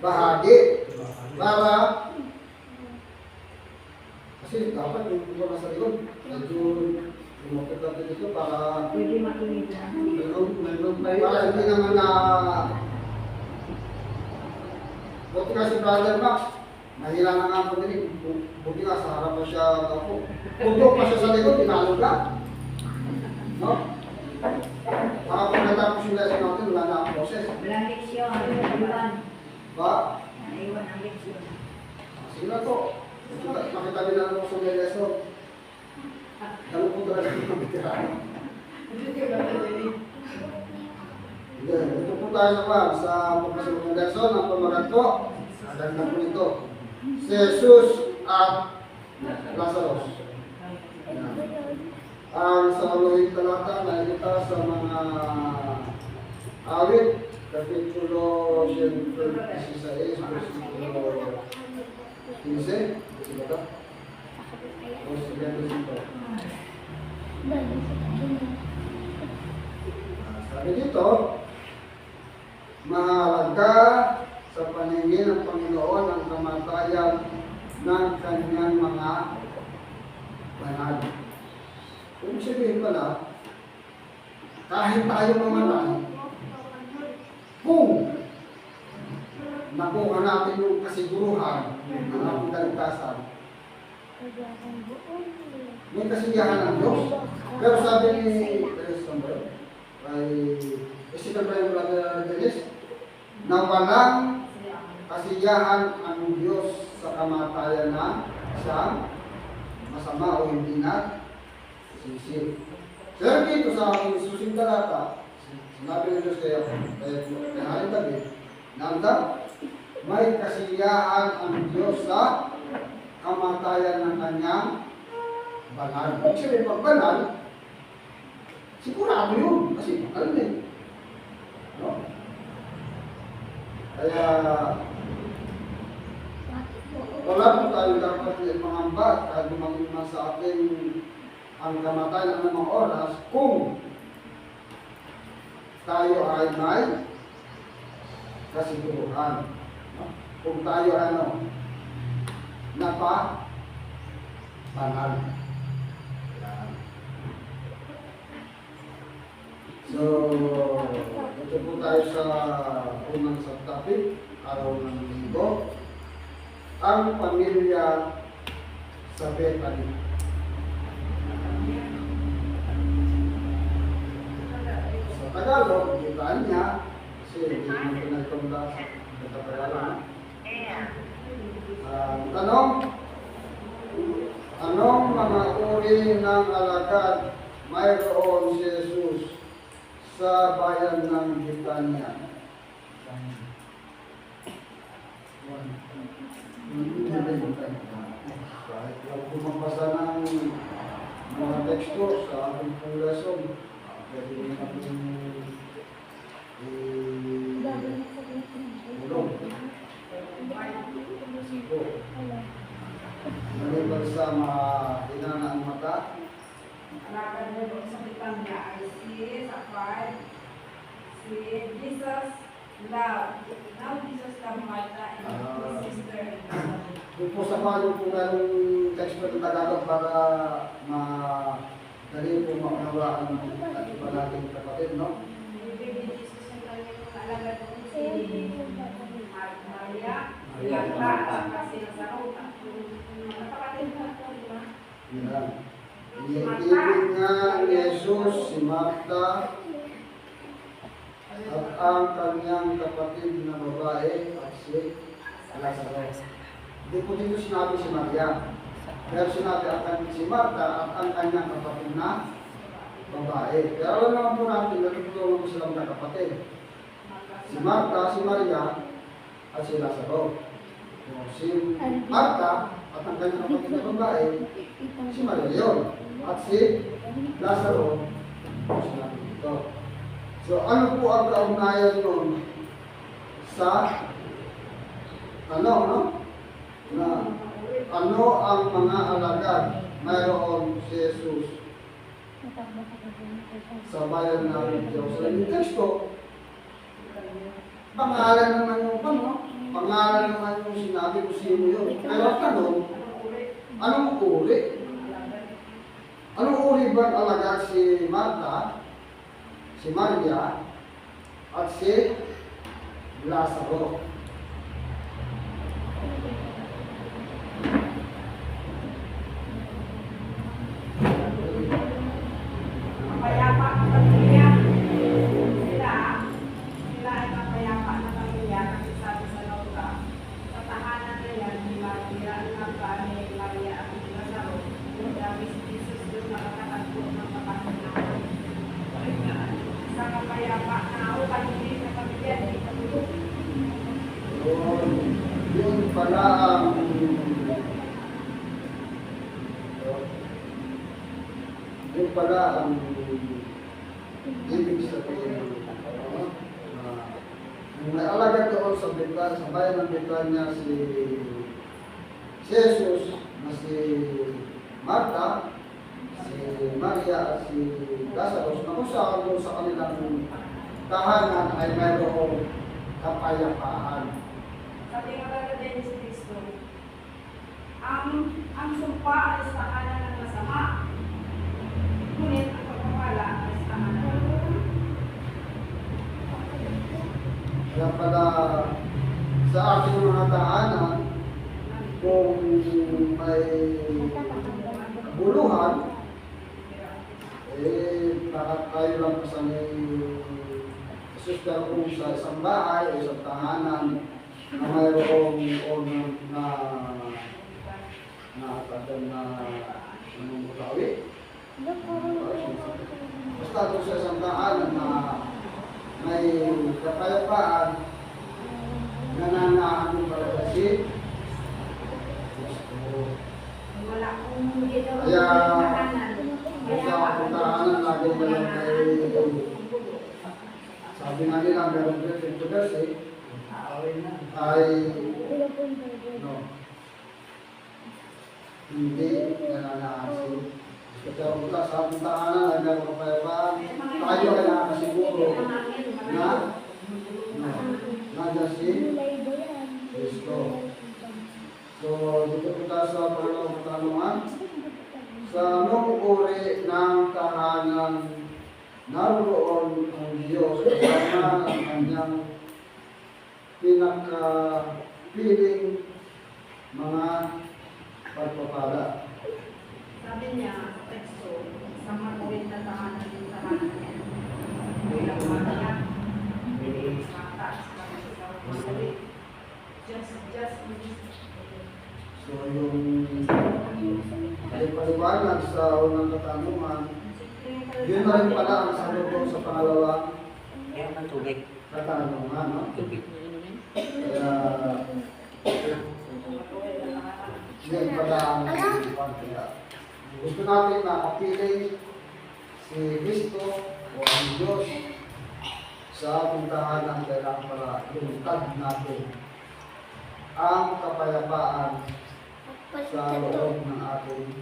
bahagi. Para, kasi dapat yung iba nasa likod, medyo lumapit natin dito para Pwede makinig na. para hindi naman na buti nga si Brother Max, mahila na nga ang pagdinig. Buti nga sa harapan siya ako. Bundok pa siya sa likod, tinalo ka. No? Pag natapos yung lesson natin, wala na ang process. Walang leksyon. Iwan. Ba? Naiwan ang leksyon. Sige na to. Makita nila ang sa may lesson. Ganun po talaga yung pagbitiraan. Ito po tayo naman sa pagkasunod ng lesson. Ang pamagat po, adagdag po nito. Si Jesus at Lazarus. Ang sa ulohing talata na kita sa mga awit, kapitulo 16, versikulo 15. Sige ba? O sige, ito. Sabi dito, mahalaga sa paningin ng Panginoon ang kamatayan ng kanyang mga banal. Kung sabihin pala, kahit tayo mamatay, kung nakuha natin yung kasiguruhan ng ating kaligtasan, may kasiyahan ng Diyos. Pero sabi ni Isikan pa yung Brother Dennis, na walang kasiyahan ang Diyos sa kamatayan na isang masama o hindi na sisip. Pero dito sa aking susing talata, sinabi ng Diyos kaya Haring David, na may kasiyahan ang Diyos sa kamatayan ng kanyang banal. Actually, pag banal, sigurado yun. Kasi banal din. No? Kaya, wala po tayo dapat mangamba kahit lumagin man sa atin ang kamatayan ng mga oras kung tayo ay may kasiguruhan. No? Kung tayo banal. So, ito po tayo sa unang subtopic, araw ng linggo, ang pamilya sa Bethany. Sa Tagalog, itaan niya, kasi hindi mo pinagtunda sa Tagalog. Tanong, anong mga uri ng alagad mayroon si Jesus sa bayan ng Bethania? Kahit lang pumapasa ng mga teksto sa ating pong lesson, pwede rin natin ulong. Maliban sa hinana ang mata, Alagad mo doon sa Bethania ay si Jesus loved. Now Jesus loved Martha and his sister and Lazarus. doon po sa paano po ng teksto ng Tagalog para madali po maunawaan ng iba nating kapatid, no? Bibigyan ni Jesus ang kanyang alagad doon si Maria, Martha, at si Lazarus. Kapatid mo po, di ba? Yan. Iibig nga ni Jesus si Marta at ang kanyang kapatid na babae at si Lazarus. Hindi po dito sinabi si Maria, pero sinabi ang si Marta at ang kanyang kapatid na babae. Pero alam naman po natin, natutulong po silang kapatid. Si Marta, si Maria, at si Lazarus. Si Marta at ang kanyang kapatid na babae, si Maria yun. At si Lazarus, sinabi dito. So, ano po ang kaugnayan nun sa ano ang mga alagad mayroon si Jesus sa bayan ng Jerusalem? Yung teksto, pangalan naman yung pangalan naman yung sinabi kung sino yun. Pero ang tanong, anong uri? Anong uri ba ang alagad si Marta, si Maria, at si Lazaro? Mapayapa ang pamilya. Sila ay mapayapa na pamilya kasi sabi sa Laura, sa tahanan nila, nila ang kami, Maria at Lazaro. Sabi si Jesus doon nakakatagpo ng kapanahan. Sa kapayapa na upay hindi sa pamilya, hindi katulog. Yun pala ang ibig sabihin. May alagad doon sa Betanya, sa bayan ng Betanya si Jesus, na si Marta, si Maria at si Lazarus, na kung saan doon sa kanilang tahanan ay mayroong kapayapaan. Sabi nga talaga din si Cristo, ang sumpa ay sa kanan ng masama. Ngunit ang pagpapala ay sa kanan ng Kaya pala sa ating mga tahanan, kung may kabuluhan, bakit tayo lang pasanay suster kung sa isang bahay o isang tahanan na mayroong namumutawi. Basta kung sa isang tahanan na may kapayapaan, nananahan yung talaga si Kristo. wala kung hindi daw Kaya, tahanan. kung sa tahanan, lagi na lang sabi nga nila, meron din ay hindi nananahan si Pero kung sa ating tahanan ay meron kapayapaan, tayo ay nakasiguro na nandiyan si Kristo. So, dito po tayo sa pangalawang katanungan. Sa anong uri ng tahanan naroon ang Diyos kasama ang kanyang pinakapiling mga pagpapala? Sabi niya sa teksto, sa matuwid na tahanan ng tahanan niya. Bilang Maria, Marta, just So, yung ay paliwanag sa unang katanungan, yun na rin pala ang sagot ko sa pangalawang katanungan. No? Kaya, yun pala ang katanungan. Kaya, gusto natin makapiling si Kristo o ang Diyos sa ating tahanan, kailangan pala lungkad natin ang kapayapaan sa loob ng ating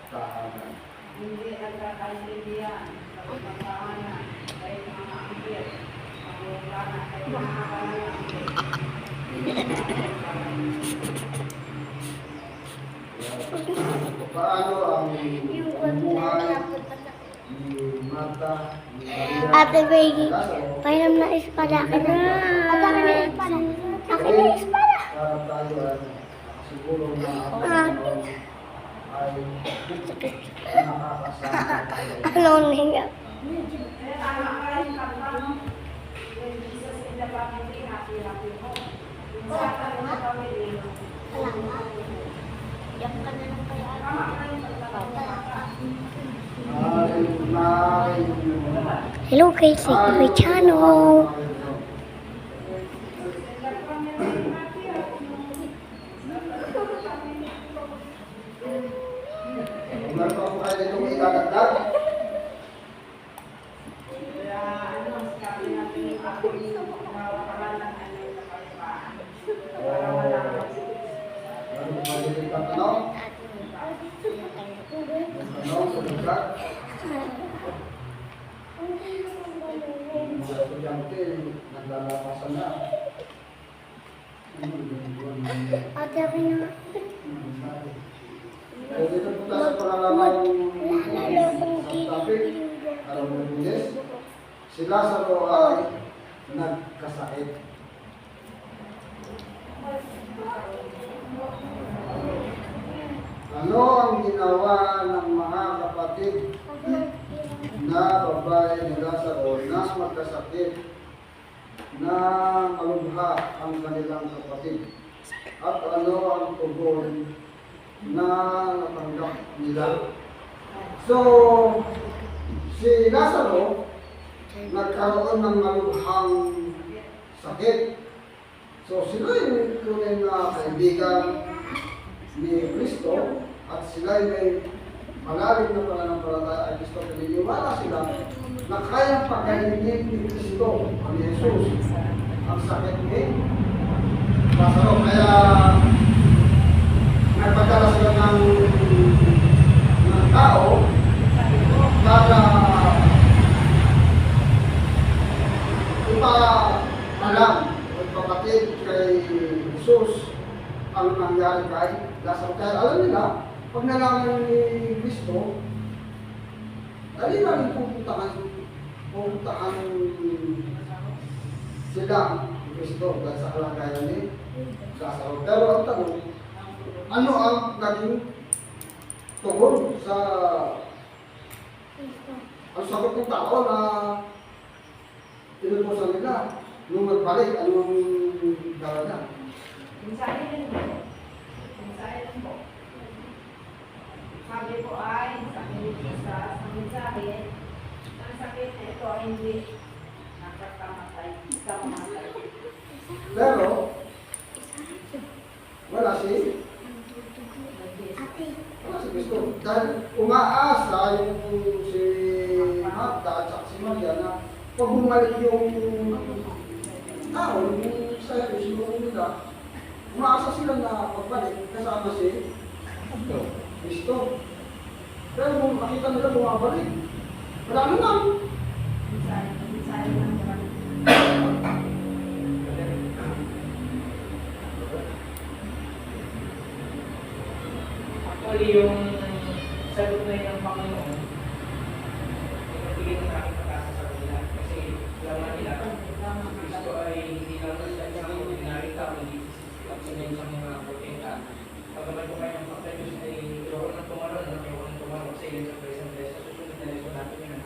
tahanan. hindi nagkakaintindihan sa pagkakahanan dahil mga anggit, pangungkana dahil mga anggit. Paano ang pamumuhay ni Marta, ni Maria, Ate Becky, Lazaro, painom na espada ka na. Akin na espada. Akin na espada. para tayo ay siguro na ang Panginoon ay nakakasama. Ano niya? Kaya tama ka rin kanta, no? When Jesus in the family, happy home. Sa atin sa family, Diyan ka na lang kaya. tama ka rin kanta. Hello guys, like my channel. Meron pa po kayo itong itadagdag? Kaya ano, sabi natin yung aking nawawalan ano yung kapalipaan. Para wala kang Meron pa kayo itong tatanong? Tanong sa dagdag? Mga estudyante, naglalapasan na. Ate, akin na. So, dito po tayo sa pangalaman Naalala kong topic. Araw ng Lunes. Si Lazaro ay nagkasakit. Ano ang ginawa ng mga kapatid na babae ni Lazaro na magkasakit na malubha ang kanilang kapatid? At ano ang tugon na natanggap nila? So, si Lazaro nagkaroon ng malubhang sakit. So, sila yung tunay na kaibigan ni Kristo at sila may malalim na pananampalataya ay Kristo. Pininiwala sila na kayang pagalingin ni Kristo, ni Jesus, ang sakit ni Lazaro. Kaya nagpadala sila ng tao para ipaalam o ipapatid kay Jesus ang nangyari kay Lazaro. Kaya alam nila, pag nalaman ni Kristo, dali na rin pupuntahan sila ni Kristo dahil sa kalagayan ni Lazaro. Pero ang tanong, ano ang naging tugon sa ang sagot ng tao na tinutusan nila? Nung magbalik, anong dala? Mensahe din po. Mensahe din po. Sabi po ay, sabi ni Jesus, ang mensahe, ang sakit na ito ay hindi nakakamatay, kamamatay. Pero, wala si Kristo. Dahil umaasa yung si Marta at saka si Maria na pag bumalik yung tao, yung sa nila, umaasa sila na pagbalik kasama si Kristo. Pero kung makita nila bumabalik, wala naman. Mensahe lang naman. Actually, yung sagot na yun ng Panginoon, nagbigay ng aking pag-asa sa kanila. Kasi laman nila, si Kristo ay hindi lang sa isang ordinary tao, hindi sa isang mga propeta. Pagkaman po kayo ng Panginoon Diyos ay iwanan ng tumalon, iwanan ng tumalon sa ilan sa present day. Sa susunod na lesson natin yun,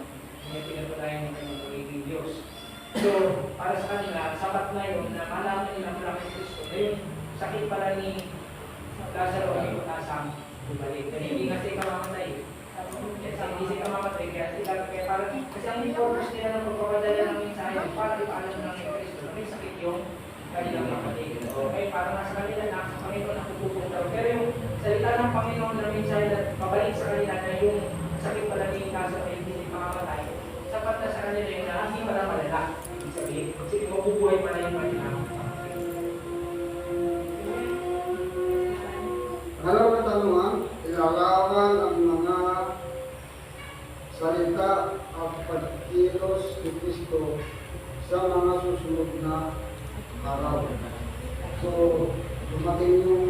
may pinapadayan ng kanyang pagiging Diyos. So, para sa kanila, sapat na yun na malaman nila mula kay Kristo na yung sakit pala ni Lazaro ay utasang bumalik. Kasi hindi kasi kamamatay. Kasi hindi siya kamamatay. Kaya parang, kasi ang purpose nila ng pagpapadala ng mensahe para ipaalam lang kay Kristo na may sakit yung kanilang kapatid. Okay, para nga sa kanila na sa Panginoon ang pupunta. Pero yung salita ng Panginoon na mensahe na pabalik sa kanila na yung sakit pala ni Lazaro ay hindi siya kamamatay. Sapat na sa kanila yung na hindi pala malala. Ibig sabihin, kasi mabubuhay pala yung kanila. Alam na tanungan, ilalawan ang mga salita at pagkilos ni Kristo sa mga susunod na araw. So, dumating yung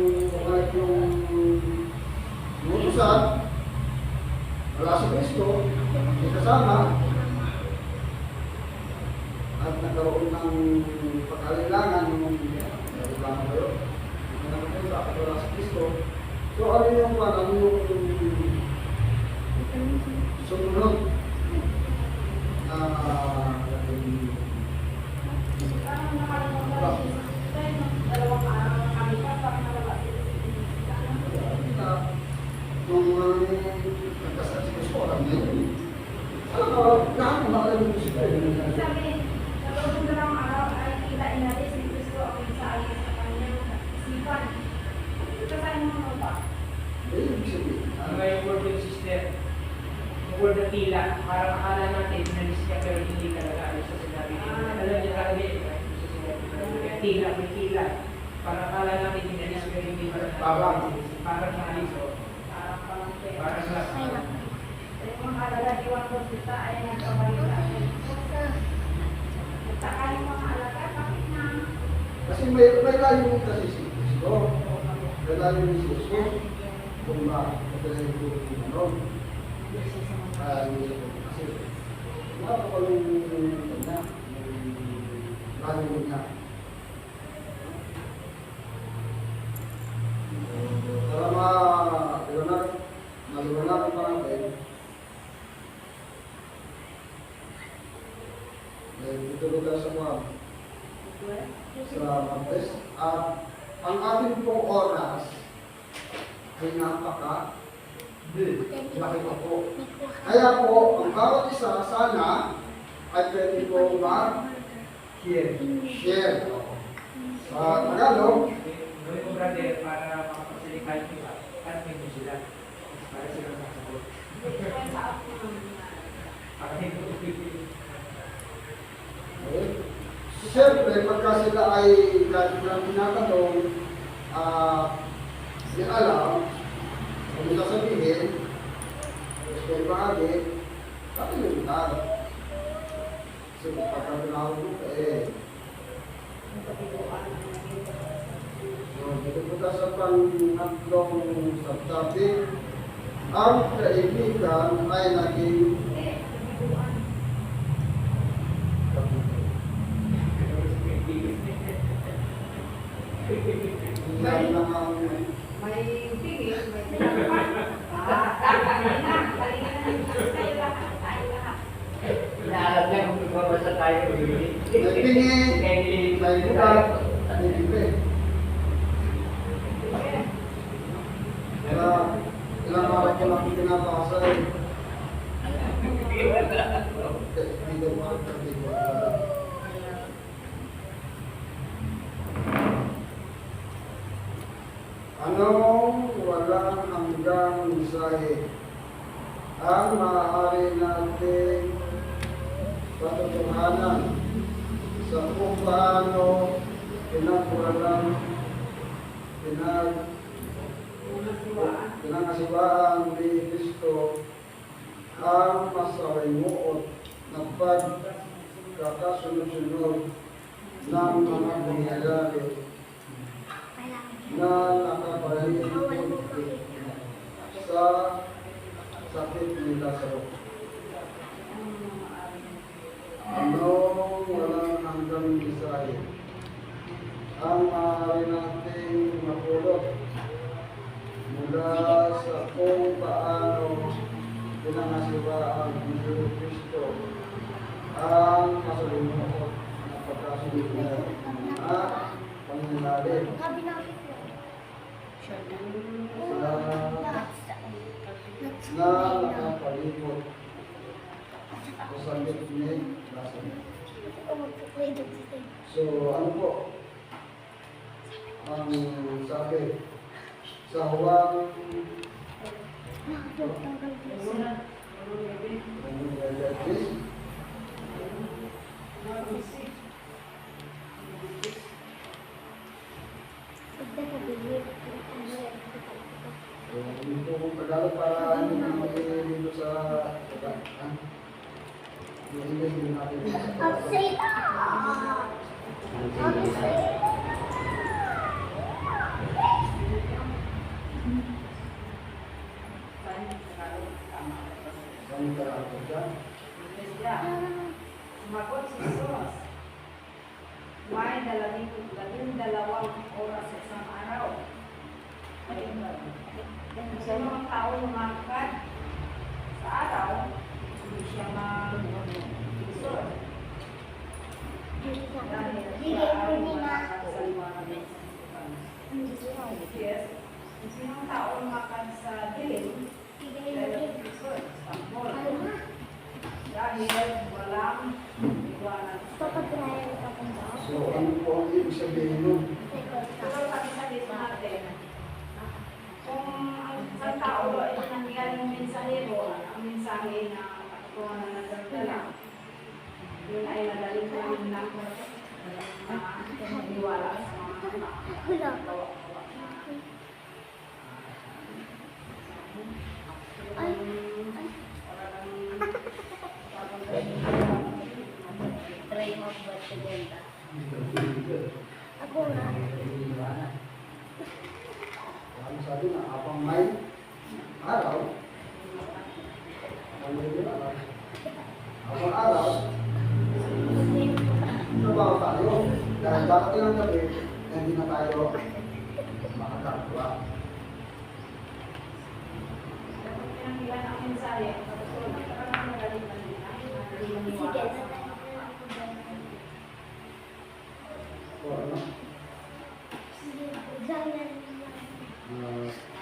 utusan, wala si Kristo, hindi kasama, at nagkaroon ng pag-alilangan ng kailangan kayo. Hindi na kapunta at wala si Kristo. So, ano yung parang yung sumunod na Parang nakalimutan si Jesus. Pero dalawang araw na kami pa, parang nalabas si Jesus. nung nagkasal si Kristo, alam niya yun. Alam mo, lahat ng mga alam mo si Kristo. Sabi, sa loob ng dalawang araw ay kita inalis ni Kristo ang mensahe sa kanyang isipan. Kasahin mo mo ba? Ibig sabihin, Ano nga yung word yung sister? Yung word na tila, parang akala natin, nalis niya pero hindi talaga alis sa sinabi niya. Alam niya talaga yun, kaya tila, may tila. Parang akala natin, inalis pero hindi talaga. Parang naalis, o. Parang palangke. Parang lang. Yung mga kalalagiwang ko kita ay nagkabalita. Nagtaka yung mga alaga, bakit na? kasi may layo mo kasi si Kristo. May layo mo si Jesus. Kung ba, katulad ko yung ano. Hindi siya kasi. Napapalong kanya. Layo mo niya. Para maliwanag pa natin. Dito ko tayo sa mga sa Martes. At ang ating pong oras ay laki pa po. Kaya po, ang bawat isa sana ay pwede po mag-share. Sa Tagalog, Gawin mo, brother, para makapagsalikahin nila. At may sila. Para sila makasagot. Para hindi ko siyempre, pagka sila ay kahit na tinatanong, di alam, kung ito sabihin, gusto yung bahagi, kapilintan. Kasi pagka tinawag mo, dito po tayo sa pang-atlong subtopic, ang kaibigan ay naging May tingin, may tinapay. Tayo lahat. Inaalam niya kung magbabasa tayo. may pingin, may bukat, may bibig. Ilang araw ko lang pinapasa eh. Hindi mo ang anong walang hanggang mensahe ang maaari natin patutuhanan sa kung paano pinangasiwaan ni Kristo ang masalimuot na pagkakasunod-sunod ng mga pangyayari na nakapaligid sa sakit ni Lazaro. Anong walang hanggang mensahe ang maaari nating mapulot mula sa kung paano pinangasiwaan ni Kristo ang masalimuot na pagkasunod at pangyayari na nakapalibot sa sakit ni Lazaro. So, ano po ang sabi sa Juan 6. Dito kong Tagalog para hindi na dito sa Tagalog. Hindi din natin sa Sumagot si Jesus, may 12 oras sa isang araw. Sa mga tao lumakad sa araw, hindi siya mag-isor. Dahil siya ay lumakad sa liwanag. Yes, sinong tao lumakad sa dilim, mag-isor, tambol. Dahil walang liwanag. So, ano po ang ibig sabihin nun? Pero sabi natin, kung ang tao ay nangyari ng mensahero, ang mensahe na kung ano nagdala, yun ay madaling namin na maniwala sa mga gawa-gawa na Try mo ba ito ganda? Ang sabi na, apang may araw, apang araw, trabaho tayo. Dahil dapat yung gabi, hindi na tayo makakagawa. Dapat pinanggilan ang mensahe. Tapos kung nagkakaroon ng galing na nila, hindi maniwala sa mga O ano?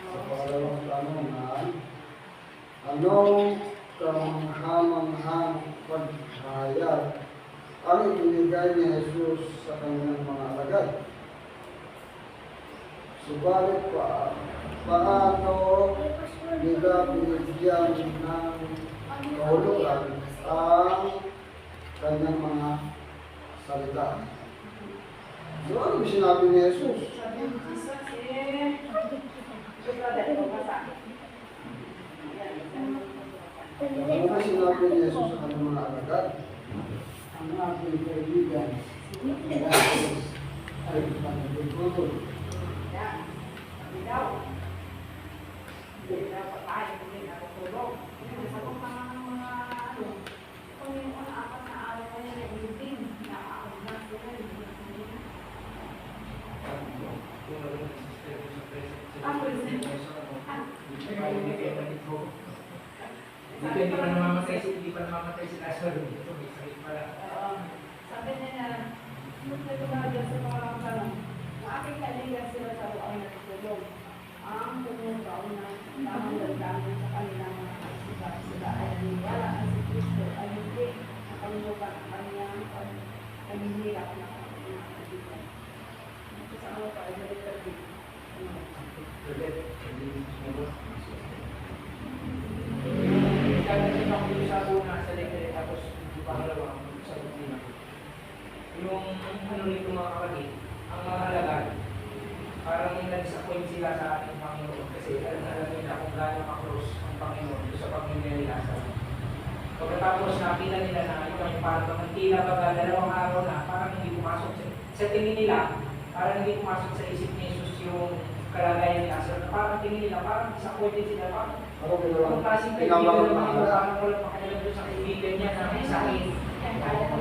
Sa pangalawang tanungan, anong kamanghamanghang paghayag ang ibinigay ni Jesus sa kanyang mga alagad? Subalit paano nila binigyan ng kahulugan ang kanyang mga salita? So, ano ba sinabi ni Jesus? sabi ni Jesus, brother, basa. Ano ba sinabi ni Jesus sa kanyang mga alagad? Ang aking kaibigan ay panagigulol. Yan. Sabi daw. Hindi daw patayin, hindi daw tulog. Sa kung mga ano, kung yung apat na araw na yan, yung din, nakakaunat ko na yun. Hindi pa namamatay si Lazaro. May sakit pala. Sabi niya, nagtutulad sa mga tanong, na aking kaibigan sila sa ay natutulog. Ang tumugaw na tamang damdamin sa kanilang mga kaisipan sila ay naniniwala na si Kristo ay hindi nakalimutan ang kanyang paghihirap na kaibigan. Ito sa mga pa ay baliktad din. Kaya ako dito sa una sa lekere tapos yung pangalawa sa doktrina. Yung ano nito mga kapatid, ang mga alagad, parang nag-disappoint sila sa ating Panginoon kasi alam nila kung gaano ka-cross ang Panginoon sa pamilya ni Lazaro. Pagkatapos nakita nila na ito ay parang tila baga 2 araw na parang hindi pumasok sa tingin nila, parang hindi pumasok sa isip ni Jesus yung kalagayan ni Lazaro. Parang tingin nila, parang disappointed sila, parang Ako kung klaseng kaibigan naman ito, parang walang pakialam doon sa kaibigan niya na may sakit.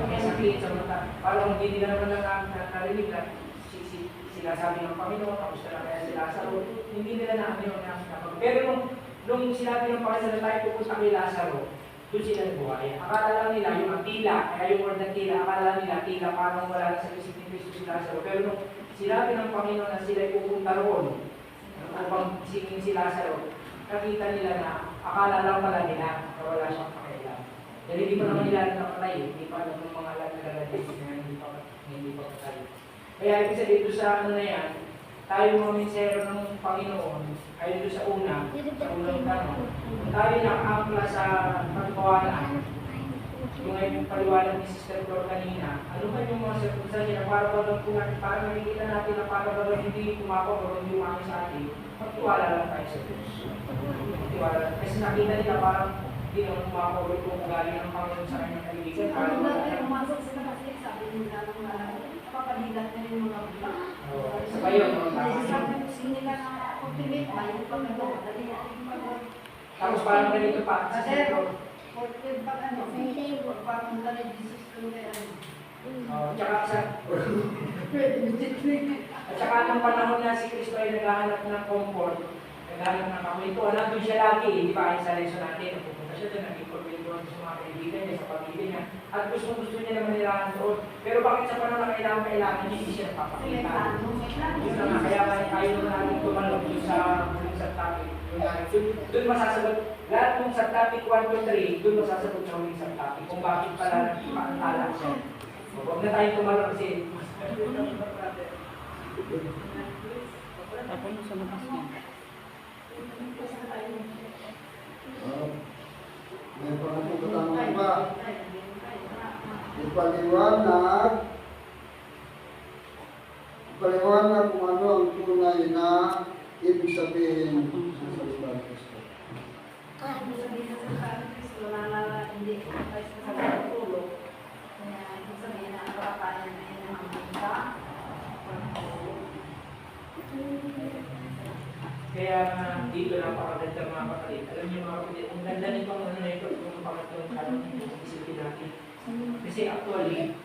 May sakit sa mata. Parang hindi nila naman narinig na sila sabi ng Panginoon, tapos na kaya si Lazaro. Hindi nila na-ano yung nakakapag. Pero nung sinabi ng Panginoon na tayo pupunta kay Lazaro, doon sila nagbuhay. Akala lang nila yung tila, kaya yung word ng tila, akala nila tila parang wala na sa isip ni Cristo si Lazaro. Pero nung sinabi ng Panginoon na sila pupunta roon, upang singin si Lazaro, nakita nila na akala lang pala nila na wala siyang pakialam. Dahil hindi pa naman nila napatay, hindi pa naman ng mga lalagay na hindi pa patay. Kaya ibig sabihin doon sa ano na yan, tayo mga mensero ng Panginoon, ay doon sa unang tanong, kung tayo nakaangkla sa pagkawalan, yung ay paliwanag ni Sister Flor kanina, ano ba yung mga sirkunstansya na para ba nakikita natin na para ba hindi kumakaw o hindi umami sa atin, magtiwala lang tayo sa Diyos. Magtiwala lang. Kasi nakita nila parang hindi naman kumakaw o kung galing ang Panginoon sa kanyang kaibigan. Ano ba kayo pumasok sila kasi sabi nila ng mga papaligat na yung mga bilang. Sa kayo, Sabi ko sila na ultimate ba yung pagkagawa. tapos parang ganito pa, Sister Flor. Porque pag ano, pagpapunta na Jesus ko na ano. At saka nung panahon na si Kristo ay naghahanap ng comfort, naghahanap ng kakwentuhan, nandun siya lagi, di ba? Ay sa lesson natin, napupunta siya doon, nag-ikwentuhan sa mga kaibigan niya, sa pamilya niya, at gusto niya naman nilahan doon. Pero bakit sa panahon na kailangan niya, hindi siya napapakita? Yun na nga, kaya ayaw naman natin tumalog doon sa topic. Doon masasagot, lahat ng sa topic 1 to 3, doon masasagot sa huling sa topic, kung bakit pala nagpaantala siya. Huwag na tayong tumalog kasi May pangatong ba? Ipaliwanag kung ano ang tunay na ibig sabihin ng salita ng Kristo. Ibig sabihin sa sabi ng Kristo na hindi tayo sa pagtulog. Kaya ibig sabihin na ang kapakanan na yun ang mga Kaya dito napakaganda mga kapatid. Alam niyo mga kapatid, ang ganda nitong ano na ito, itong pangatlong tanong nito, isipin natin. Kasi actually,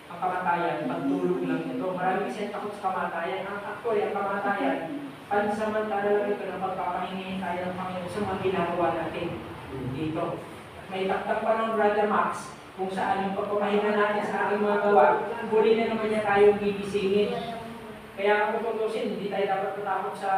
ang kamatayan, pagtulog lang ito. Marami kasi takot sa kamatayan. Actually, ang kamatayan, pansamantala lang ito na pagpapahingin tayo ng Panginoon sa mga ginagawa natin dito. May taktak pa ng Brother Max kung saan yung pagpapahinga natin sa aking mga gawa, huli na naman niya tayong bibisingin. Kaya kung tutusin, hindi tayo dapat matakot sa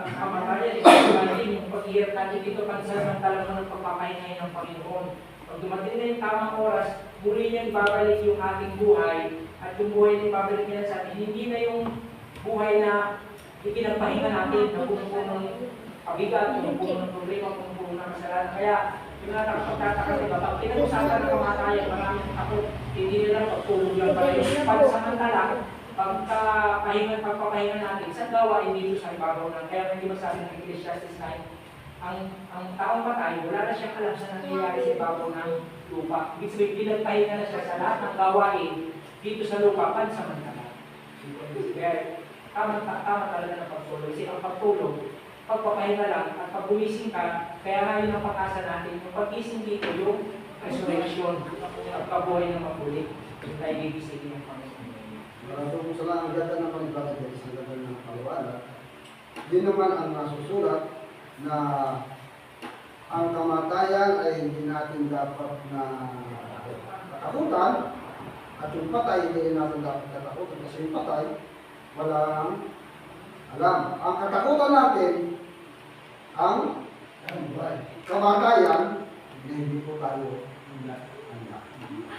kamatayan. Imagine yung paghihirap natin dito, pansamantala lang ng pagpapahinga ng Panginoon. Pag dumating na yung tamang oras, muli niyang babalik yung ating buhay at yung buhay na babalik niya sa atin, hindi na yung buhay na ipinagpahinga natin na puno ng pabigat, puno ng problema, puno ng kasalanan. Kaya yung nakakapagtataka, diba? Pag pinag-usapan ng kamatayan, maraming takot, hindi nila pagtulog lang pala yung pansamantala, pagpapahinga natin, sa gawa, hindi ito sa ibabaw lang. Kaya hindi masabi ng Ecclesiastes 9, ang taong patay, wala na siyang alam sa nangyayari sa ibabaw ng lupa. Ibig sabihin, pinagpahinga na siya sa lahat ng gawain dito sa lupa, pansamantala. Kaya tama talaga ng pagtulog. Kasi ang pagtulog, pagpapahinga lang at pag gumising ka, kaya nga yun ang pag-asa natin. Yung pag-gising dito, yung resurrection, at pabuhay na mabulit. Yung tayo gigisingin ng Panginoon. Kung sa lang ang ganda ng panibalag sa ganda ng paliwanag, din naman ang nasusulat na ang kamatayan ay hindi natin dapat na katakutan at yung patay hindi natin dapat katakutan kasi yung patay walang alam. Ang katakutan natin ang kamatayan na hindi po tayo handa.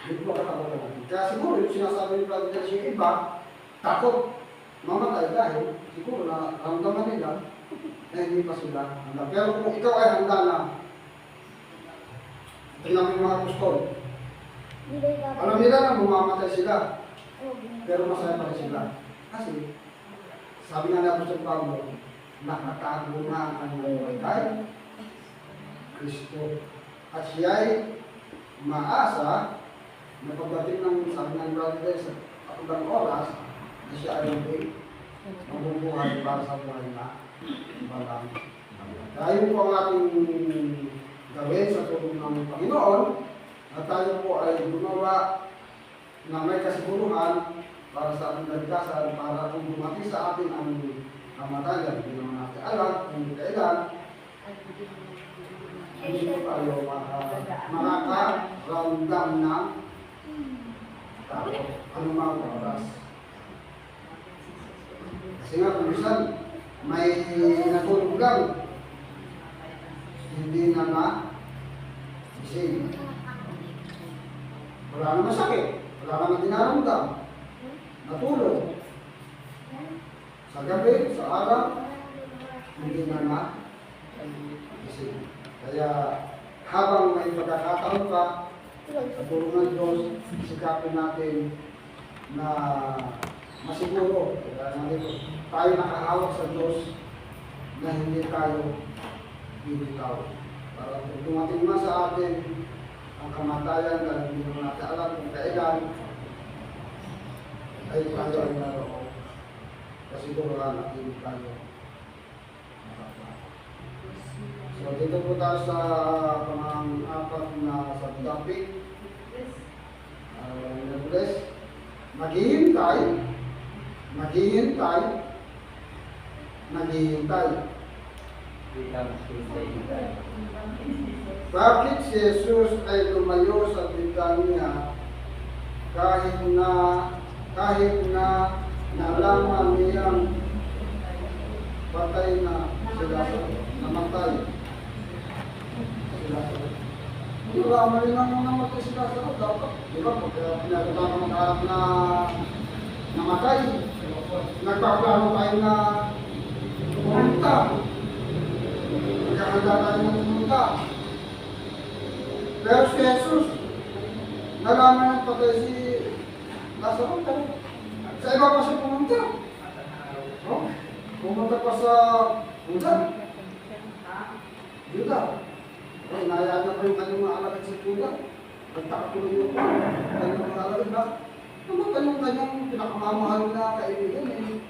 Hindi po katakutan natin. Kaya siguro yung sinasabi ni Brother Dennis yung iba, takot mamatay dahil siguro na ramdaman nila na hindi pa sila handa. Pero kung ikaw ay handa na, tingnan mo yung mga pustol. Alam nila na mamamatay sila, pero masaya pa rin sila. Kasi, sabi nga ni Apostol Pablo, nakatago na ang kanyang kay Kristo. At siya ay maasa na pagdating ng sabi ng brother sa katulad oras, na siya ay mabubuhay para sa buhay na balang. Tayo po ang ating gawin sa tulong ng Panginoon at tayo po ay gumawa na may kasiguruhan para sa ating kaligtasan, para kung dumating sa atin ang kamatayan, hindi naman natin alam kung kailan, hindi po tayo makakaramdam ng anumang oras. Kasi nga, kung minsan, may natulog lang, hindi na na-ising. Wala naman sakit, wala naman dinaramdam. Natulog. Sa gabi, sa araw, hindi na na-ising. Kaya, habang may pagkakataon pa, sa tulong ng Diyos, sikapin natin na masiguro, tayo nakahawak sa Diyos na hindi tayo bibitaw. Para kung dumating man sa atin ang kamatayan na hindi naman natin alam kung kailan, ay tayo ay naroon. Kasiguruhan at hindi tayo makapag. So dito po tayo sa pang-apat na subtopic. Maghihintay. Bakit si Jesus ay lumayo sa Betania kahit na nalaman niyang patay na sila, namatay sila. Nalaman nila nung namatay sila sa dapat. Di ba? Pagka pinagkata ng harap na namatay, nagpaplano tayo na pumunta. Nagkakanda tayo na pumunta. Pero si Jesus, nalaman ng patay si Lazaro. Sa iba pa siya pumunta. Oh? Pumunta pa sa Juda. Ay, nayaan na pa yung kanyang mga alakad sa Juda. Nagtakatuloy yung kanyang mga alakad ba? Naman kanyang pinakamamahal na kaibigan eh.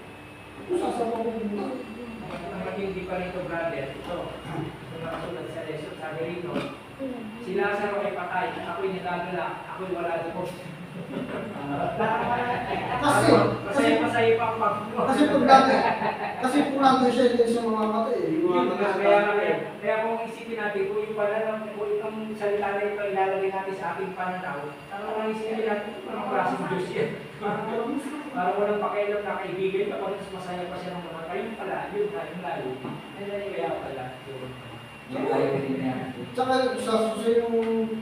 Kung sasama ko muna. Ang matindi pa rito, brother, ito. Kung nakasulat sa lesson, sabi rito, si Lazaro ay patay, ako'y nagagala, ako'y wala doon. Masaya pa ang pagpuno. Kasi kung nandun siya, hindi siya mamamatay. Kaya kung isipin natin, kung yung pala kung itong salita na ito ilalagay natin sa ating pananaw, ang isipin natin, parang klaseng Diyos yan. Parang walang pakialam na kaibigan, kapag mas masaya pa siya ng mga kayo pala, yun na, yung lalo. Kaya pala, yun. Tsaka sa susunod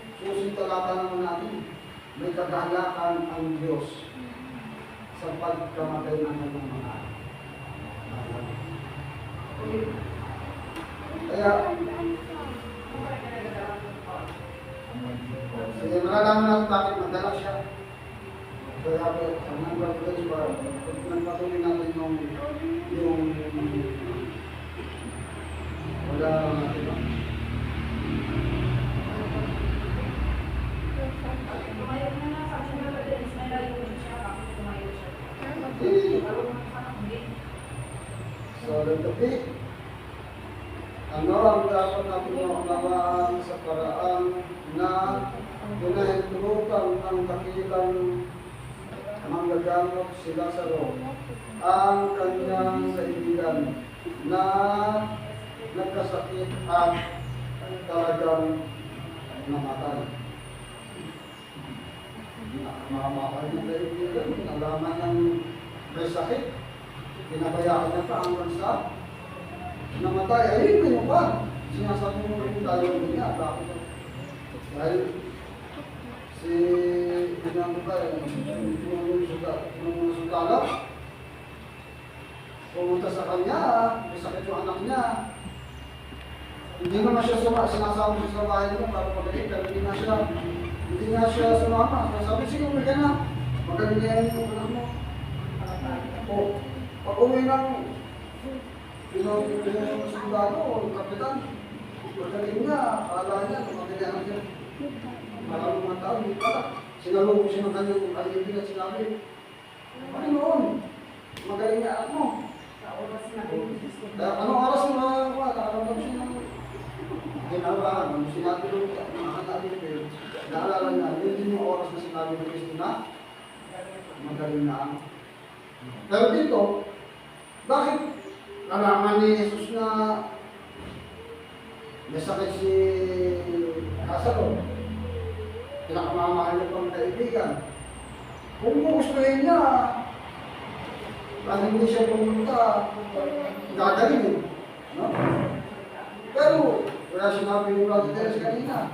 talata naman natin, may kagalakan ang Diyos sa pagkamatay ng kanyang mga anak. Kaya, sige, malalaman natin bakit magdala siya. Kaya, ang number place ba, nagpatuloy natin yung wala natin ba? Tumayo na nga, sabi nga ba din, may layo siya, bakit tumayo siya? So, gabi, ano ang dapat natin maunawaan sa paraan na pinahintulutan ng dakilang manggagamot si Lazaro ang kanyang kaibigan na nagkasakit at talagang namatay. Makamakal ng kaibigan, nalaman ng may sakit, pinabayaan niya pa hanggang sa namatay. Ayun kayo ba? Sinasabi mo rin tayo niya. Bakit? Dahil si Pinang ba, yung sutala, pumunta sa kanya, may sakit yung anak niya. Hindi naman siya sinasama siya sa bahay niya para magaling, pero hindi nga siya sumama. Sabi, sige, uwi ka na. Magaling na yan yung anak mo. O, pag uwi ng sundalo o kapitan, magaling niya, akala niya, magaling niya. Maraming mga tao, hindi pala. Sinalong siya ng kanyang kaibigan at sinabi, Panginoon, magaling niya ako. Anong oras mo na nakaramdam siya ng ginawa, nung sinabi doon, nakakanabi pero naalala niya, yun din yung oras na sinabi ng Kristo na magaling na ako. Pero dito, bakit nalaman ni Jesus na may sakit si Lazaro? Pinakamamahal niya pang kaibigan. Kung gustuhin niya, at hindi siya pumunta, gagaling. No? Pero, kaya sinabi ni Brother Teres kanina,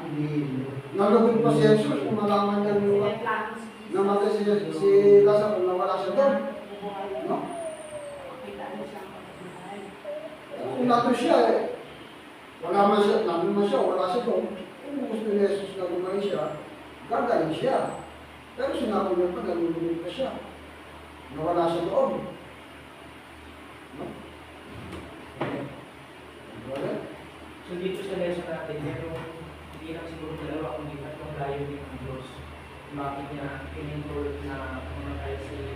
nalugod pa si Jesus kung malaman niya namatay si Lazaro, nawala siya doon. No? Kung nato siya, wala man siya, namin man siya, wala siya doon. Kung gusto ni Jesus na lumay siya, gagaling siya. Pero sinabi niya pa, nalulugod pa siya. Nawala siya doon. No? Wala. So dito sa lesson natin, hindi lang siguro dalawa, kundi tatlong layunin ng Diyos. Bakit niya pinintulot na pumatay si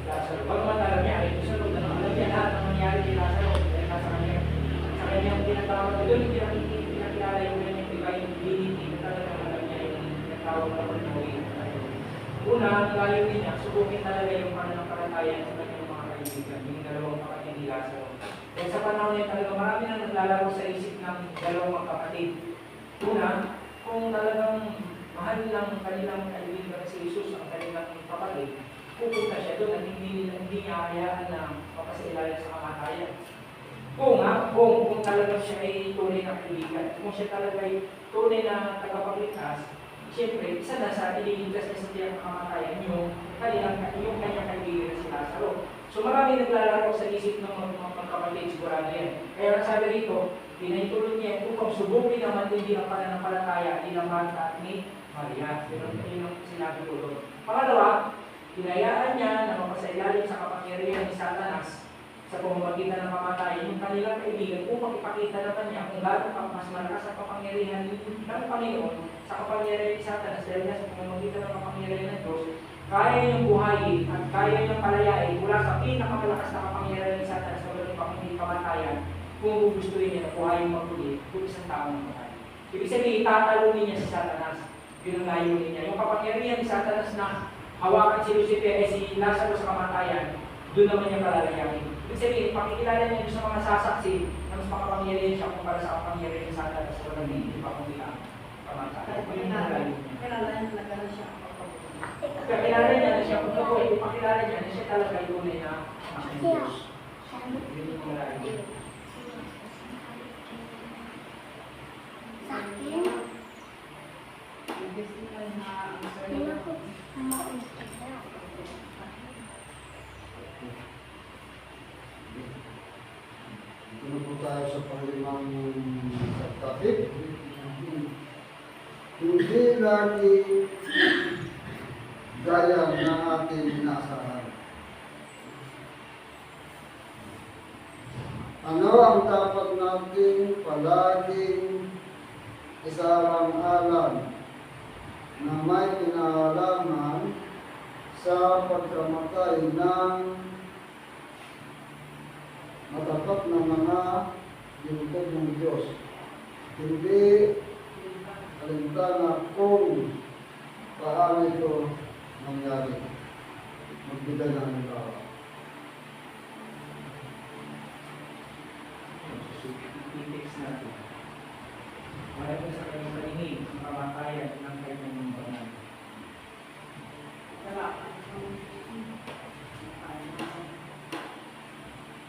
Lazaro? Pagkaman alam niya, ito sa loob, alam niya lahat ng nangyari kay Lazaro. Dahil nasa kanya, sa kanyang tinatawag na doon, hindi pinakilala yung kanyang yung divinity na talagang alam niya yung tinatawag na pag-uwi. Una, ang layunin niya, subukin talaga yung pananampalataya sa kanyang mga kaibigan, yung dalawang kapatid ni Lazaro. Kaya sa panahon niya talaga, marami na naglalaro sa isip ng dalawang magkapatid. Una, kung talagang mahal ng kanilang kaibigan si Jesus ang kanilang kapatid, pupunta siya doon at hindi niya hayaan na mapasailalim sa kamatayan. Kung talagang siya ay tunay na kaibigan, kung siya talaga ay tunay na tagapagligtas, siyempre, isa na sa ililigtas niya sa tiyang kamatayan yung kanyang kaibigan si Lazaro. So marami naglalaro sa isip ng mga kapatid, sigurado yan. Kaya sabi rito, pinahintulot niya upang subukin ang matindi ang pananampalataya ni Marta at ni Maria. Yun ang sinabi ko doon. Pangalawa, hinayaan niya na mapasailalim sa kapangyarihan ni Satanas sa pamamagitan ng kamatayan yung kanilang kaibigan upang ipakita naman niya kung gaano pa mas malakas ang kapangyarihan ng Panginoon sa kapangyarihan ni Satanas dahil nga sa pamamagitan ng kapangyarihan ng Diyos, kaya niyang buhayin at kaya niyang palayain mula sa pinakamalakas na kapangyarihan ni Satanas sa walang maging kamatayan kung gugustuhin niya na buhay yung magpuli kung isang tao ng patay. Ibig sabihin, itatalunin niya si Satanas. Yun ang layunin niya. Yung kapangyarihan ni Satanas na hawakan si Lucifer si Lazarus sa kamatayan, doon naman niya palalayanin. Ibig sabihin, pakikilala niya sa mga sasaksi na mas makapangyarihan siya kumpara sa kapangyarihan ni Satanas sa walang hindi pa kung kita kamatayan. Yun ang layunin niya. Kakilala niya na siya, kung ako, ipakilala niya na siya talaga yung tunay na aking Diyos. Yun yung mga layunin. Sa akin, hindi ako maulit. Ito po tayo sa panglimang topic. Hindi lagi gaya ng ating inaasahan. Ano ang dapat nating palaging isalang-alang na may kinalaman sa pagkamatay ng matapat na mga lingkod ng Diyos. Hindi alintana kung paano ito nangyari. Magbigay ng halimbawa. I-text natin. Marami sa kanyang paningin ang kamatayan ng kanyang banal.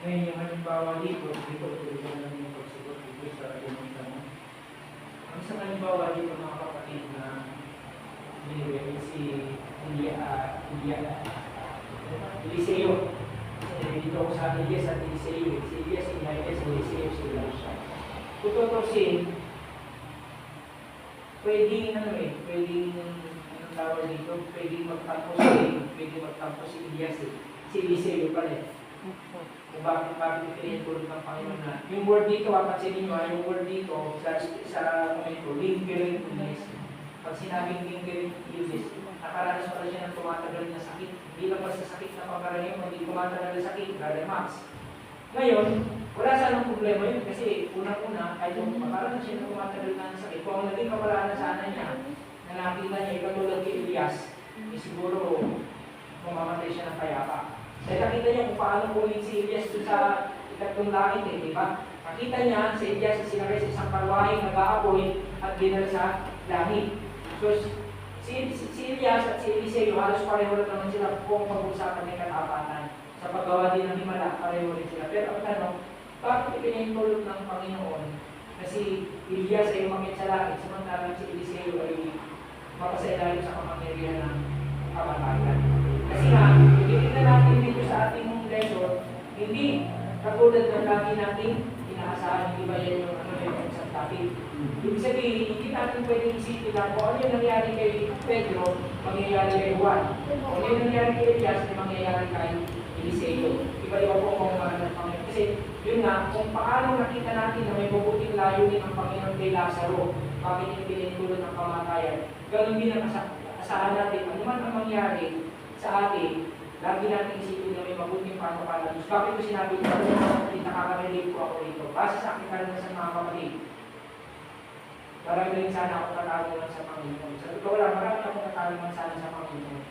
Ngayon yung halimbawa dito tuloy lang yung pagsagot dito sa ating tanong. Ang isang halimbawa dito mga kapatid na si Eliseo. Dito ako sa Elias at Eliseo. Si Elias, si Eliseo, si Elisha. Kung tutusin, pwedeng anong tawag dito, pwedeng magtampo si Elias, si Eliseo pala. Kung bakit pinitulog ng Panginoon na. Yung word dito, pansinin nyo, yung word dito sa komento, lingering illness. Pag sinabing lingering illness, nakaranas pala siya ng tumatagal na sakit. Hindi lang basta sakit na pangkaraniwan, hindi tumatagal na sakit, Brother Max. Ngayon, wala sanang problema yun kasi unang-una, kahit yung makaranas siya ng tumatagal na sakit, kung ang naging kapalaran sana niya, na nakita niya ikatulad kay Elias, siguro mamamatay siya ng payapa. Dahil nakita niya kung paano kunin si Elias doon sa ikatlong langit di ba? Nakita niya si Elias na sinakay sa isang karwahe, nag-aapoy at dinala sa langit. So, si Elias at si Eliseo, halos pareho lang naman sila kung pag-uusapan ng katapatan. Sa paggawa din ng himala, pareho rin sila. Pero ang tanong, bakit ipinahintulot ng Panginoon na si Elias ay umakit sa langit, samantalang si Eliseo ay mapasailalim sa kapangyarihan ng kamatayan? Kasi nga, titignan natin dito sa ating lesson, hindi katulad ng lagi nating inaasahan, hindi ba yan yung isang topic. Ibig sabihin, hindi natin pwedeng isipin na kung ano yung nangyari kay Pedro, mangyayari kay Juan. Kung ano yung nangyari kay Elias, mangyayari kay Eliseo. Iba-iba po kung mga ng Panginoon. Kasi yun nga, kung paano nakita natin na may mabuting layunin ng Panginoon kay Lazaro, bakit yung pinitulad ng kamatayan, ganun din ang asahan natin, ano man ang mangyari sa atin, lagi natin isipin na may mabuting panukala. Bakit ko sinabi ito? Kasi nakaka-relate po ako rito. Base sa aking karanasan sa mga kapatid, marami rin sana ako natalungan sa Panginoon. Sa totoo lang, marami akong natalungan sana sa Panginoon.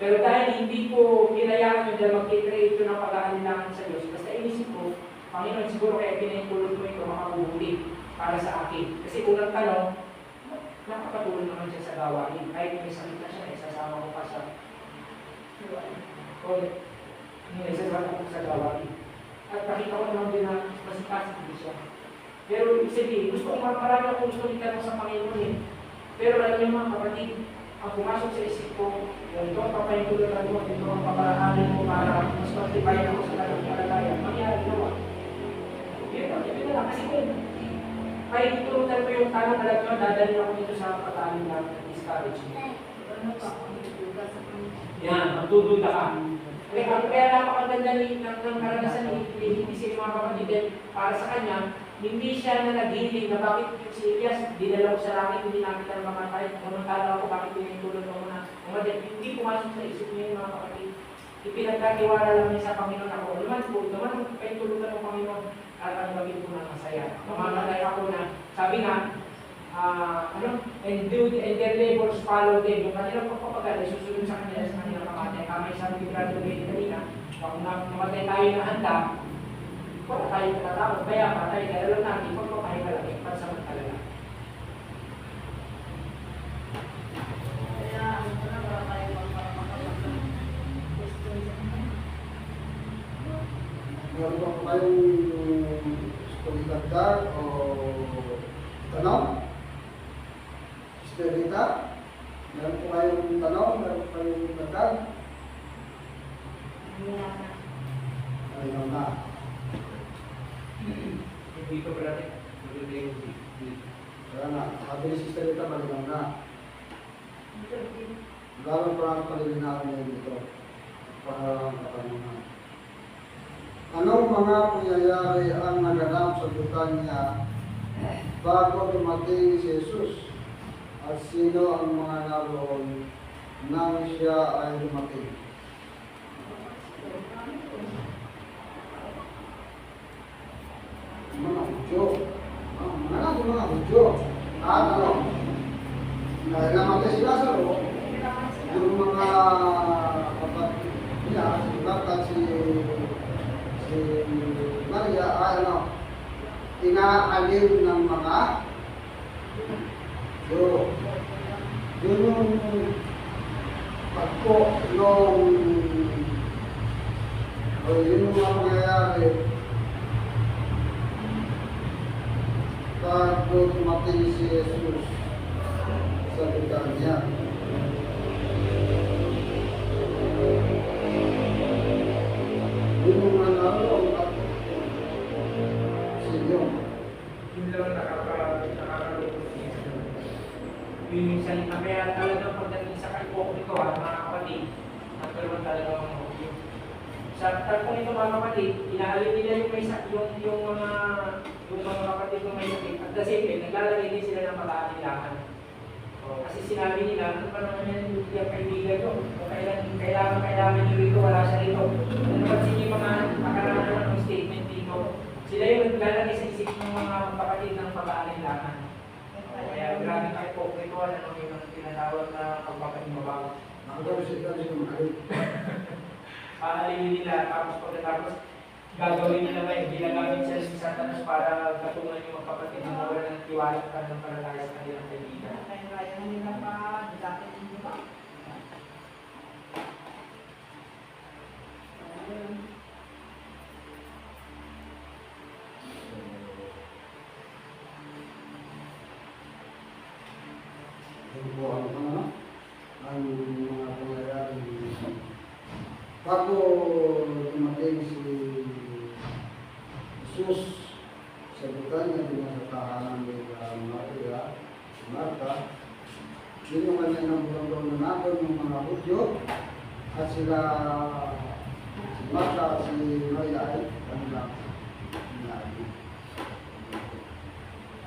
Pero dahil hindi ko hinayaan nyo dahil mag-create ko ng pag-aalinlangan sa Diyos, basta inisip ko, Panginoon, siguro kaya pinahintulog ko ito makabubuti para sa akin. Kasi unang tanong, nakakatulong naman siya sa gawain. Kahit may sakit na siya, isasama ko pa sa isasama ko sa gawain. At nakita ko naman din na masipasok din siya. Pero ibig sabihin, marami akong gusto itanong sa Panginoon eh. Pero alam niyo mga kapatid, ang pumasok sa isip ko, ito ang papahintulad mo, ito ang paparaanin mo para mas magtibayan ako sa kanyang kalagayan. Mangyari nawa. Yun na lang. Kasi kung kahit iturutan ko yung tanong, alam nyo, dadalhin ako dito sa patalim ng discouragement. Yan, magdududa ka. Kaya napakaganda ng karanasan ni si mga kapatid para sa kanya, hindi siya na naghiling na bakit si Elias dinala ko sa langit, hindi nakita ng mga tayo. Kumantala ako bakit pinitulog ako na hindi pumasok sa isip niya yung mga kapatid. Ipinagkatiwala lang niya sa Panginoon ako. naman kayo tulungan ng Panginoon at ang maging po ng masaya. Mamamatay ako na, sabi nga, and their labors follow them. Yung kanilang pagpapagal ay susunod sa kanila sa kanilang kamatay. Kamay sabi ni Brother Benny kanina, pag namatay tayo na handa, wala tayo natatakot. Kaya patay, dahil lang natin pagpapahinga lang, pansamantala lang. Kaya ano ko na para tayo magpapakalaman. Meron pa po kayong gusto idagdag o tanong? Sister Rita? Meron po kayong tanong? Meron po kayong idagdag? Ayun na. Dito pala rin. Kaya na, sabi ni Sister Rita, malinaw na. Gano'n pa ang palilinawan niya dito. Para katanungan. Anong mga pangyayari ang naganap sa Britanya bago dumating si Jesus? At sino ang mga naroon nang siya ay dumating? Mga Hudyo. Mga Hudyo. At ano? Dahil namatay si Lazaro, yung mga kapatid niya, si Marta, si Maria, ay ano, inaalim ng mga Hudyo. Yun yung pagko nung yun yung mga mangyayari bago dumating si Jesus sa Britanya. Yun yung mga naroon at sinyo. Yun lang nakakalungkot niya. Yun yung salita. Kaya talagang pagdating sa kalpok nito, mga kapatid, nagkaroon talaga mga hukyo. Sa kalpok nito, mga kapatid, inaalin nila yung mga kapatid ng may sakit. At the same time, naglalagay din sila ng pag-aakilangan. Kasi sinabi nila, ano pa naman yan yung kaibigan ko? O kailangan nyo rito, wala siya rito. Ano ba sige mga nakaraan ng statement dito? Sila yung naglalagay sa isip ng mga kapatid ng pag-aakilangan. Kaya grabe kayo po, ito ano yung tinatawag na pagpapanimabaw. Nakagawin siya ng mga Paalinin nila, tapos pagkatapos gagawin nila ngayon, ginagamit sila si Satanas para katungan yung mga kapatid na wala ng tiwala at ng palataya sa kanilang kaibigan. Kaya nila pa, dati hindi ba? Ang mga pangyayari bago dumating si Jesus sa Britanya, din sa tahanan ni Maria, si Marta, yun yung kanya ng bulang-bulang na natin ng mga Hudyo at sila si Marta at si Maria ay kanilang inaali.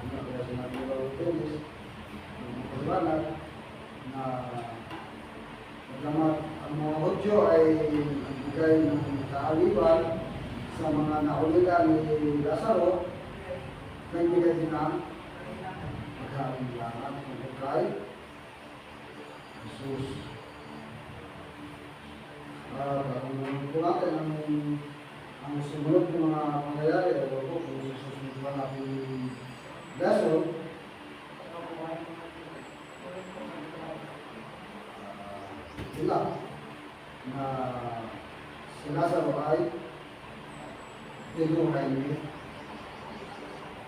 Kaya sinabi ng Tenis, ng pagbanat, na magamat ang mga Hudyo ay nagbigay ng kaaliban sa mga naulila ni Lazaro, nagbigay din ng pagkaaliban ng kay Jesus. Kung po natin ang sumunod ng mga pangyayari, o kung susunod ba natin lesson, sila na si Lazaro ay dinuhay ni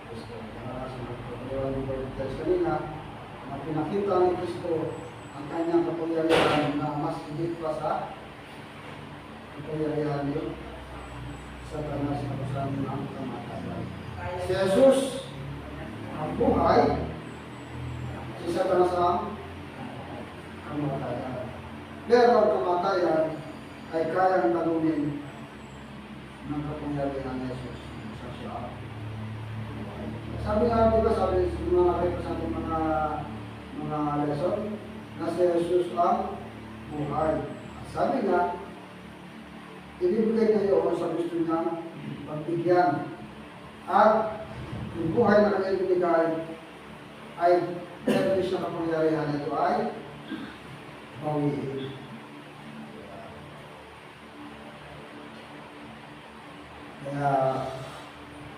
Kristo. Sinabi ko kanina na pinakita ni Kristo ang kanyang kapangyarihan na mas higit pa sa kapangyarihan ni Satanas na kusan ng kamatayan. Si Jesus ang buhay, si Satanas ang kamatayan. Pero ang kamatayan ay kayang talunin ng kapangyarihan ni Jesus sa siya. Sabi nga, di ba, sabi sa mga representante mga lesson, na si Jesus ang buhay. Sabi nga, ibibigay kayo sa gusto niya pagbigyan. At yung buhay na kanyang binigay ay every na kapangyarihan ito ay bawiin. Kaya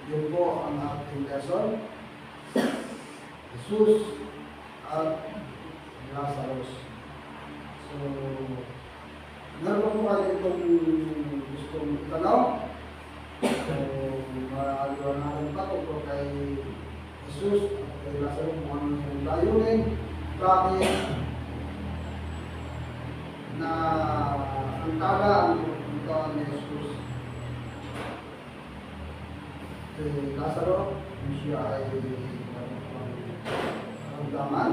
yun po ang ating lesson. Jesus at Lazarus. So, meron pa po kayo itong gustong itanong. So, maaliwan natin pa kung kay Jesus at kay Lazarus kung ano yung layunin. Bakit na ang tala ang pagpuntaan ni Jesus kay Lazarus, kung siya ay karamdaman.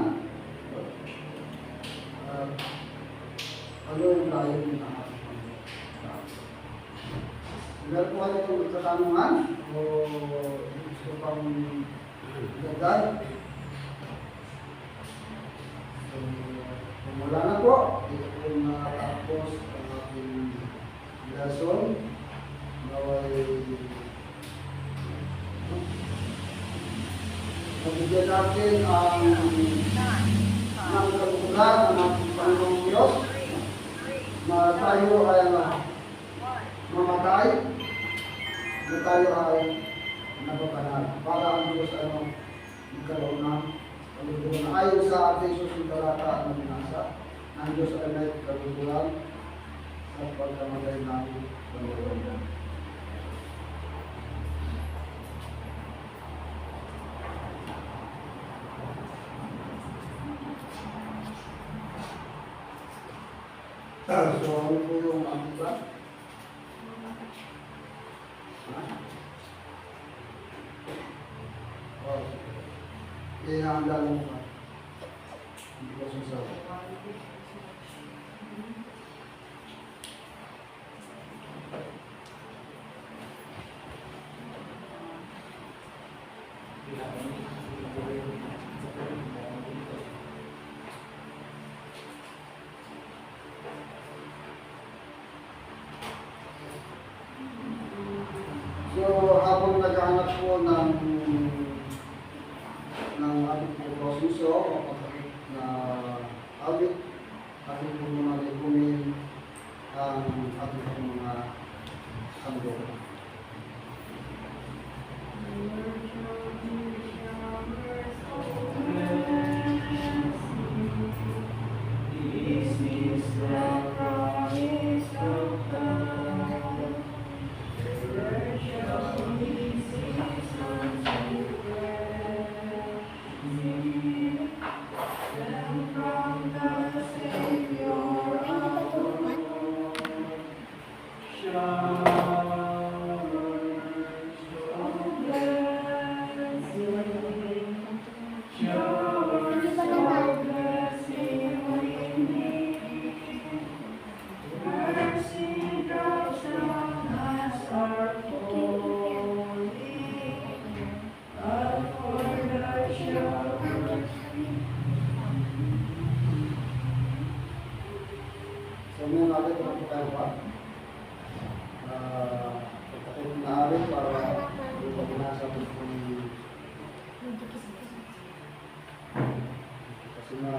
Ano yung layunin ng ating Panginoon? Meron po kayo itong katanungan o gusto pang dagdag? So, kung wala na po, dito po nakatapos ang ating lesson. Pagigyan natin ang kalukulan ng ating Panginoong Diyos na tayo ay mamatay, na tayo ay napapanal. Para ang Diyos ay magkaroon ng kalukulan. Ayon sa ating susunod talata na binasa, ang Diyos ay may kalukulan sa pagkamatay natin kalukulan. So, ano po yung amita? Kaya ang dalong pa. Hindi ko sasabi. So, habang naghahanap po ng ating proseso o pagkakit na audit, ating po muna lipunin ang ating mga sando. This is the promise of God. There shall be seasons of blessing, and from the Savior showers of blessing, showers of blessing we need. Mercy drops down as our falling, but for the showers. So, ngayon natin kung tayo pa. Pagkakit na arin para yung pag-inasa ko kung kasi na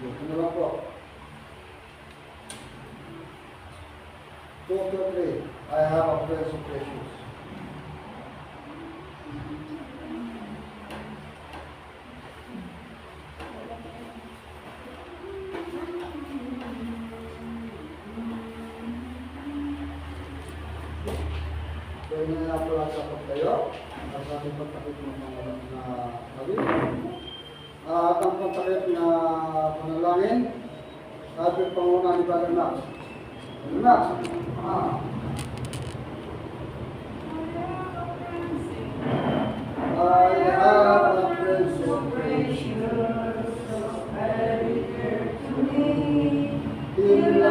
ito na lang po. 2 to 3. I have a place of precious. So, yun na po lang sa pagtayo. At sa ating pagtakit ng mga na kawin. At ang pagtakit na panalangin, ating Panguna ni Brother Max. Brother Max, I have a place So of precious precious, so very dear to me. in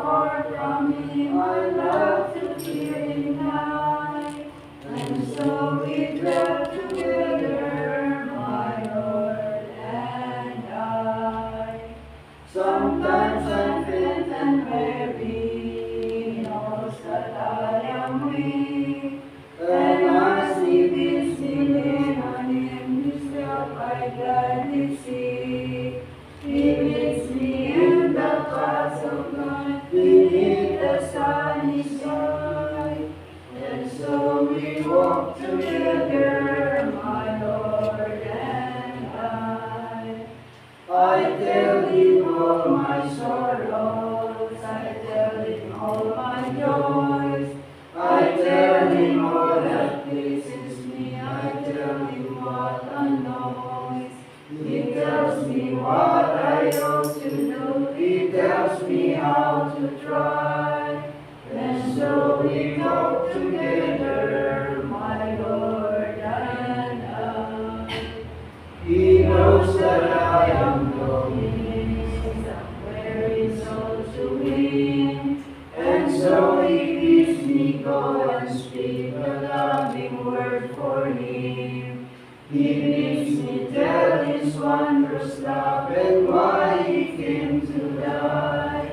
far from me, my love to deny. And so we dwell together, my Lord and I. Sometimes I'm faint and weary, knows that I am weak. And my sleep is stealing on him, his help I gladly seek. He leads me in the paths of life, beneath the sunny sky. And so we walk together, my Lord and I. I tell him all my sorrows, I tell him all my joys. I tell him all that pleases me, I tell him what annoys. He tells me what I ought to do, he tells me how to try. And so we talk together, my Lord and I. He knows that I am lonely, somewhere is all to win. And so he bids me go and speak a loving word for him. He bids me tell his wondrous love and why he came to die.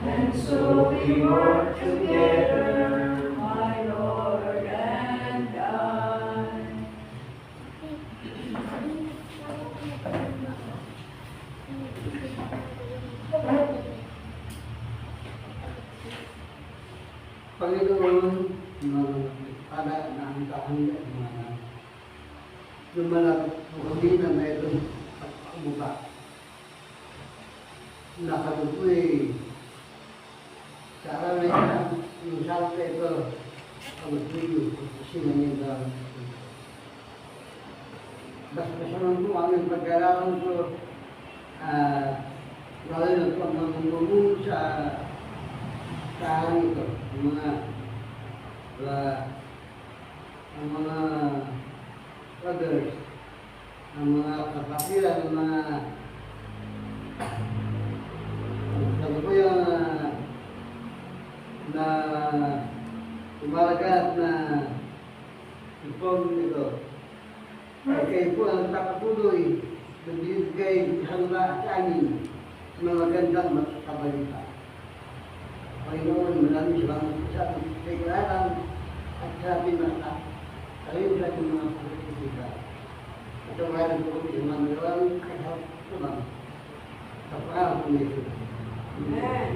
And so we work together, my Lord and I. Panginoon, para na ang taon na lumalapit po kami na mayroon pagkamuka. Nakalupoy sa araw na ito, yung sarap na ito, pag-tuyo, sinangyay basta-basta po aming pag-aralan ko, lalo na po ang mamumulong sa ito, ang mga brothers, ang mga kapatiran, ang mga sabi ko yung na umalagat na inform nito. Ay kayo po ang takatuloy, nagbibigay handa sa amin ng magandang matabalita. Panginoon, maraming salamat sa ating kailangan at sa ating mata. Kayo sa ating mga pagkakita. At ang mayroon po kami sa mga maraming kahapon sa pangalan po nito. Amen.